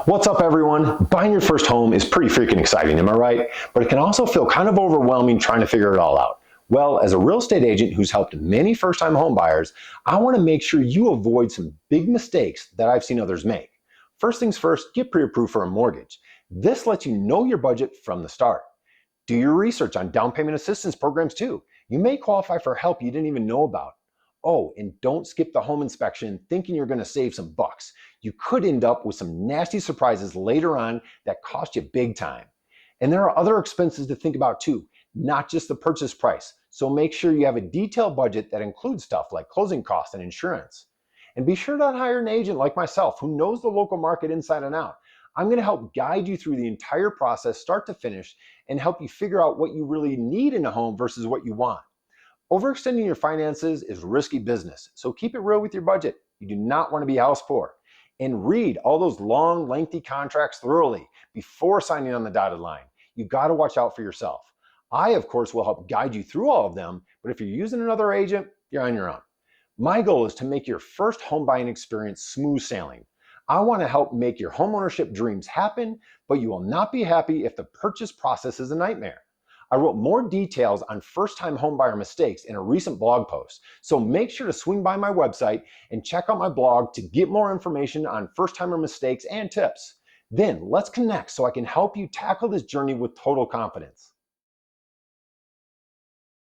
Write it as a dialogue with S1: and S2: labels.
S1: What's up, everyone? Buying your first home is pretty freaking exciting, am I right? But it can also feel kind of overwhelming trying to figure it all out. Well, as a real estate agent who's helped many first-time home buyers, I want to make sure you avoid some big mistakes that I've seen others make. First things first, get pre-approved for a mortgage. This lets you know your budget from the start. Do your research on down payment assistance programs too. You may qualify for help you didn't even know about. Oh, and don't skip the home inspection thinking you're going to save some bucks. You could end up with some nasty surprises later on that cost you big time. And there are other expenses to think about too, not just the purchase price. So make sure you have a detailed budget that includes stuff like closing costs and insurance. And be sure to hire an agent like myself who knows the local market inside and out. I'm going to help guide you through the entire process, start to finish, and help you figure out what you really need in a home versus what you want. Overextending your finances is risky business, so keep it real with your budget. You do not want to be house poor. And read all those long, lengthy contracts thoroughly before signing on the dotted line. You got to watch out for yourself. I, of course, will help guide you through all of them, but if you're using another agent, you're on your own. My goal is to make your first home buying experience smooth sailing. I want to help make your homeownership dreams happen, but you will not be happy if the purchase process is a nightmare. I wrote more details on first-time homebuyer mistakes in a recent blog post, so make sure to swing by my website and check out my blog to get more information on first-timer mistakes and tips. Then let's connect so I can help you tackle this journey with total confidence.